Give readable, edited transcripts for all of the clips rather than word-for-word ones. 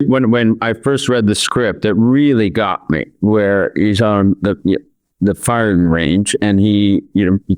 When I first read the script, it really got me. Where he's on the firing range, and he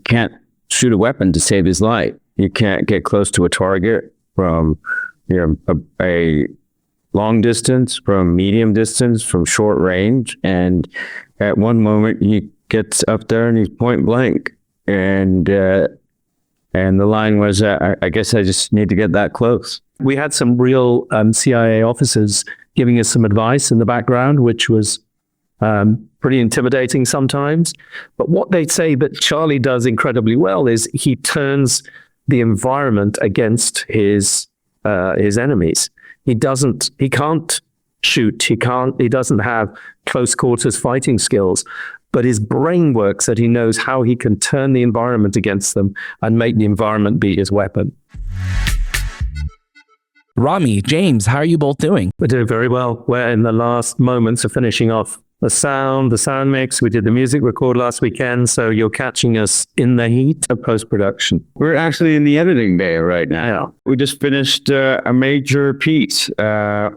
can't shoot a weapon to save his life. He can't get close to a target from a long distance, from medium distance, from short range, and at one moment he gets up there and he's point blank, and the line was, "I guess I just need to get that close." We had some real CIA officers giving us some advice in the background, which was pretty intimidating sometimes. But what they say that Charlie does incredibly well is he turns the environment against his enemies. He can't shoot. He doesn't have close quarters fighting skills, but his brain works that he knows how he can turn the environment against them and make the environment be his weapon. Rami, James, how are you both doing? We're doing very well. We're in the last moments of finishing off the sound mix. We did the music record last weekend, so you're catching us in the heat of post-production. We're actually in the editing bay right now. Yeah. We just finished a major piece,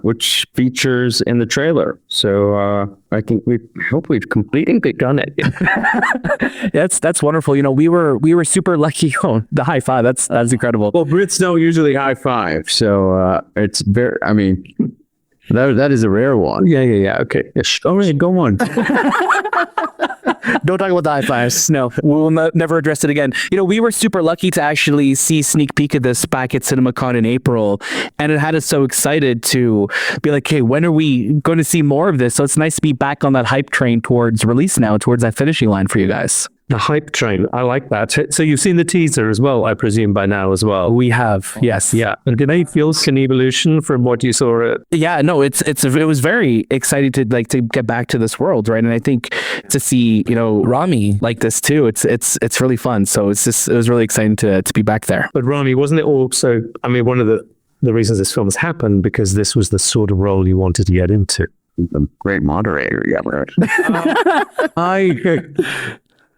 which features in the trailer. So I think we hope we've completely done it. That's wonderful. We were super lucky. Oh, the high five. That's incredible. Well, Brits don't usually high five, so it's very. I mean. That is a rare one. Yeah. Okay. Yes. All right, go on. Don't talk about the high fives. No, we'll never address it again. We were super lucky to actually see sneak peek of this back at CinemaCon in April, and it had us so excited to be like, hey, when are we going to see more of this? So it's nice to be back on that hype train towards release now, towards that finishing line for you guys. The hype train. I like that. So you've seen the teaser as well, I presume, by now as well. We have, yes. Yeah. And did they feel an evolution from what you saw? Yeah, no, it was very exciting to get back to this world, right? And I think to see, Rami like this too, it's really fun. So it was really exciting to be back there. But Rami, wasn't it also, one of the reasons this film has happened, because this was the sort of role you wanted to get into? A great moderator, yeah.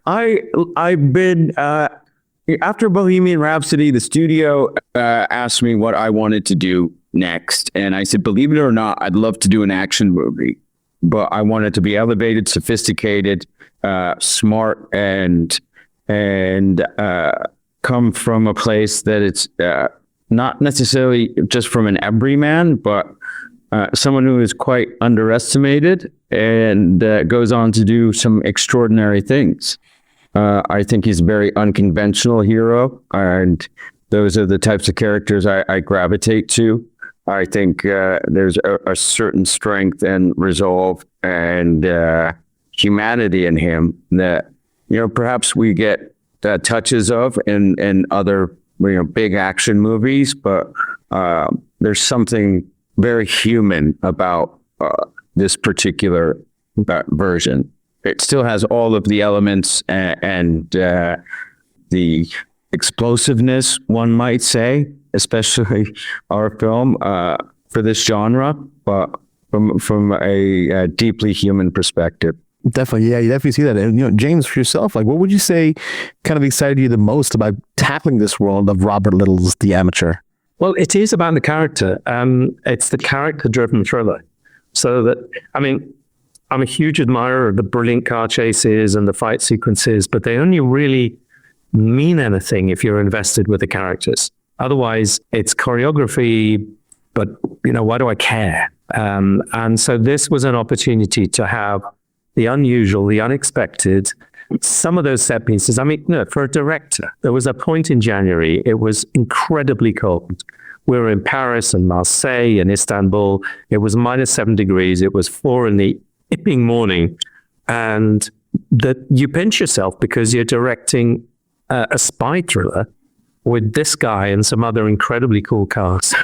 I've been after Bohemian Rhapsody, the studio asked me what I wanted to do next, and I said, believe it or not, I'd love to do an action movie, but I want it to be elevated, sophisticated, smart, and come from a place that it's not necessarily just from an everyman, but someone who is quite underestimated and goes on to do some extraordinary things. I think he's a very unconventional hero, and those are the types of characters I gravitate to. I think there's a certain strength and resolve and humanity in him that, perhaps we get touches of in other, big action movies, but there's something very human about this particular version. It still has all of the elements and the explosiveness, one might say, especially our film for this genre, but from a deeply human perspective. Definitely, yeah, you definitely see that. And James, for yourself, what would you say kind of excited you the most about tackling this world of Robert Little's The Amateur? Well, it is about the character. It's the character-driven thriller. So that, I'm a huge admirer of the brilliant car chases and the fight sequences, but they only really mean anything if you're invested with the characters. Otherwise, it's choreography, but, why do I care? And so this was an opportunity to have the unusual, the unexpected, some of those set pieces. For a director, there was a point in January, it was incredibly cold. We were in Paris and Marseille and Istanbul. It was -7 degrees. It was 4 in the evening morning. And that you pinch yourself because you're directing a spy thriller with this guy and some other incredibly cool cast.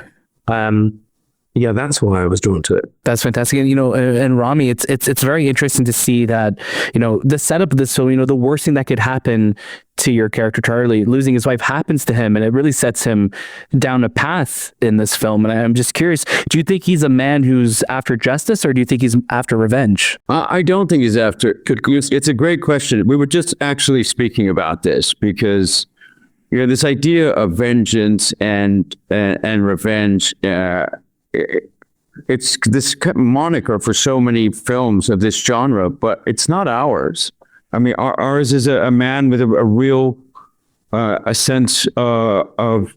Yeah, that's why I was drawn to it. That's fantastic. And, and Rami, it's very interesting to see that, the setup of this film, the worst thing that could happen to your character, Charlie, losing his wife, happens to him. And it really sets him down a path in this film. And I'm just curious, do you think he's a man who's after justice, or do you think he's after revenge? I don't think he's after. It's a greit question. We were just actually speaking about this because, this idea of vengeance and revenge, it's this moniker for so many films of this genre, but it's not ours. I mean, ours is a man with a real a sense of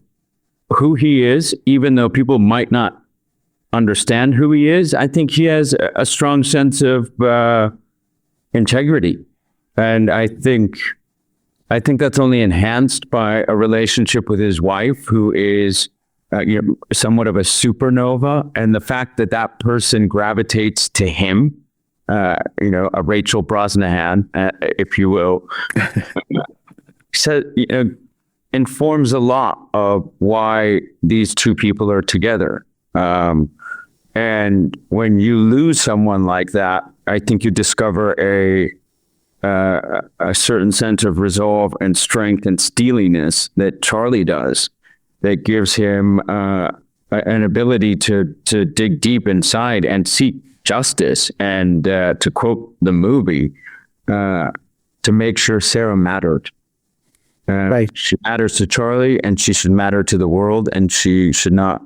who he is, even though people might not understand who he is. I think he has a strong sense of integrity, and I think that's only enhanced by a relationship with his wife, who is somewhat of a supernova, and the fact that that person gravitates to him, a Rachel Brosnahan, if you will, informs a lot of why these two people are together. And when you lose someone like that, I think you discover a certain sense of resolve and strength and steeliness that Charlie does, that gives him an ability to dig deep inside and seek justice, and to quote the movie, to make sure Sarah mattered. Right. She matters to Charlie, and she should matter to the world, and she should not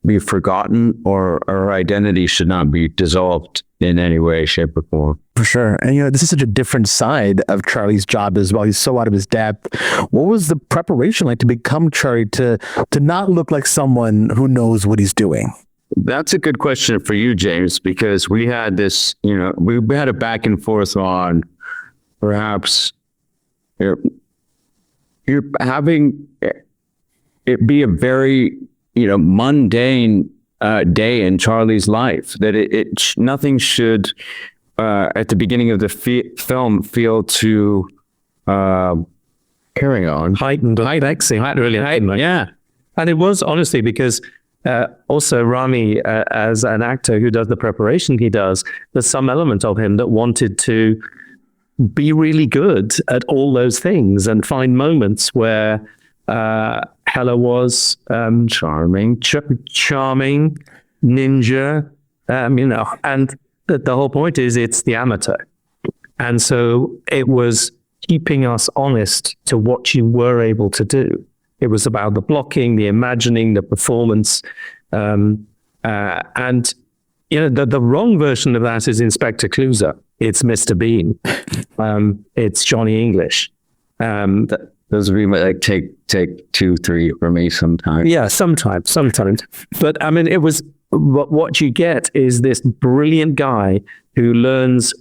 be forgotten, or her identity should not be dissolved in any way, shape, or form. For sure. And, this is such a different side of Charlie's job as well. He's so out of his depth. What was the preparation like to become Charlie, to not look like someone who knows what he's doing? That's a good question for you, James, because we had this, we had a back and forth on perhaps you're having it be a very, mundane day in Charlie's life, that nothing should at the beginning of the film feel too carrying on Heightened, really heightened. Yeah, and it was honestly because also Rami, as an actor who does the preparation he does, there's some element of him that wanted to be really good at all those things and find moments where Hella was charming, ninja, and the whole point is it's the amateur. And so it was keeping us honest to what you were able to do. It was about the blocking, the imagining, the performance. And, the wrong version of that is Inspector Clouseau. It's Mr. Bean. It's Johnny English. those would be like take 2, 3 for me sometimes. Yeah, sometimes. But I mean, it was what you get is this brilliant guy who learns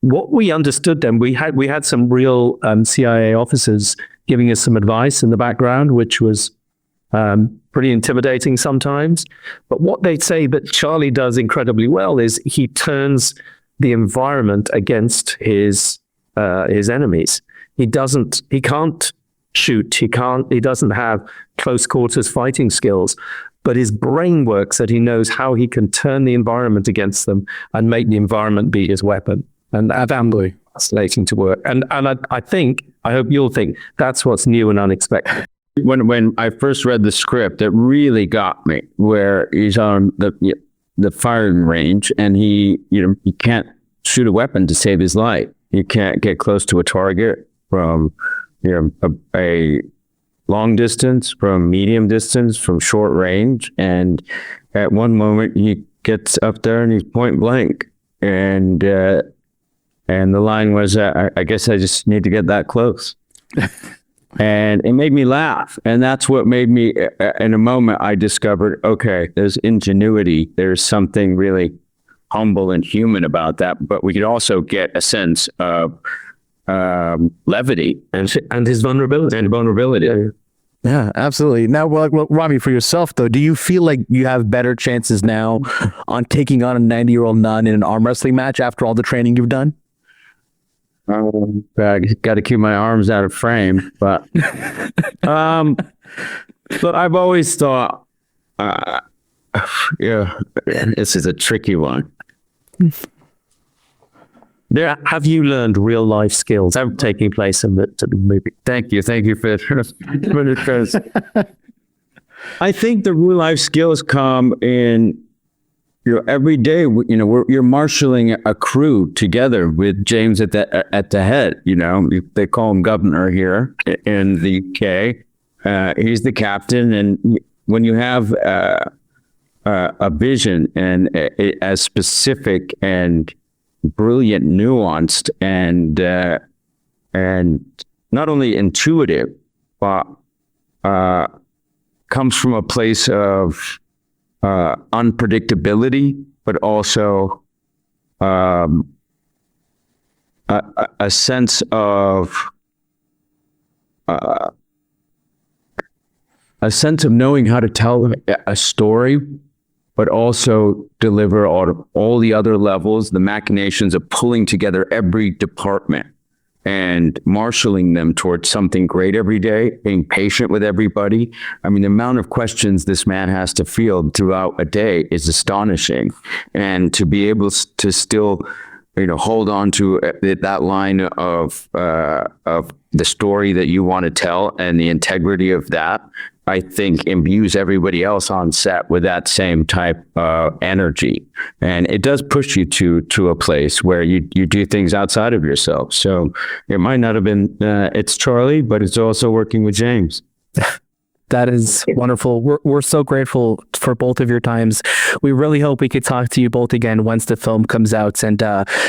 what we understood then. We had some real CIA officers giving us some advice in the background, which was pretty intimidating sometimes. But what they say that Charlie does incredibly well is he turns the environment against his enemies. He can't shoot. He doesn't have close quarters fighting skills, but his brain works that he knows how he can turn the environment against them and make the environment be his weapon. And that's fascinating to work. And I hope you'll think that's what's new and unexpected. When I first read the script, it really got me, where he's on the firing range and he can't shoot a weapon to save his life. You can't get close to a target from a long distance, from medium distance, from short range. And at one moment he gets up there and he's point blank. And the line was, I guess I just need to get that close. And it made me laugh. And that's what made me, in a moment, I discovered, okay, there's ingenuity. There's something really humble and human about that. But we could also get a sense of levity and his vulnerability. Yeah, absolutely. Now, well, Rami, for yourself, though, do you feel like you have better chances now on taking on a 90-year-old nun in an arm wrestling match after all the training you've done? I got to keep my arms out of frame, but but I've always thought, this is a tricky one. Have you learned real life skills taking place in the movie? Thank you for that. I think the real life skills come in. Every day, you're marshaling a crew together with James at the head. They call him governor here in the UK. He's the captain, and when you have a vision and as specific and brilliant, nuanced, and not only intuitive, but comes from a place of unpredictability, but also a sense of knowing how to tell a story, but also deliver all the other levels, the machinations of pulling together every department and marshaling them towards something great every day, being patient with everybody. I mean, the amount of questions this man has to field throughout a day is astonishing. And to be able to still, hold on to that line of the story that you want to tell and the integrity of that, I think imbues everybody else on set with that same type of energy. And it does push you to a place where you do things outside of yourself. So it might not have been, it's Charlie, but it's also working with James. That is wonderful. We're so grateful for both of your times. We really hope we could talk to you both again once the film comes out. And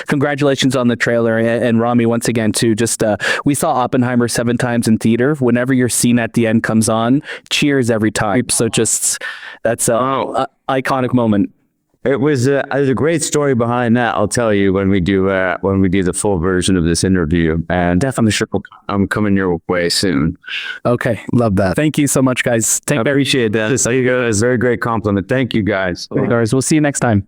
congratulations on the trailer. And Rami, once again, too, we saw Oppenheimer 7 times in theater. Whenever your scene at the end comes on, cheers every time. So that's an iconic moment. It was there's a great story behind that. I'll tell you when we do the full version of this interview. And definitely sure I'm coming your way soon. Okay, love that. Thank you so much, guys. I appreciate that. It's a very great compliment. Thank you, guys. We'll see you next time.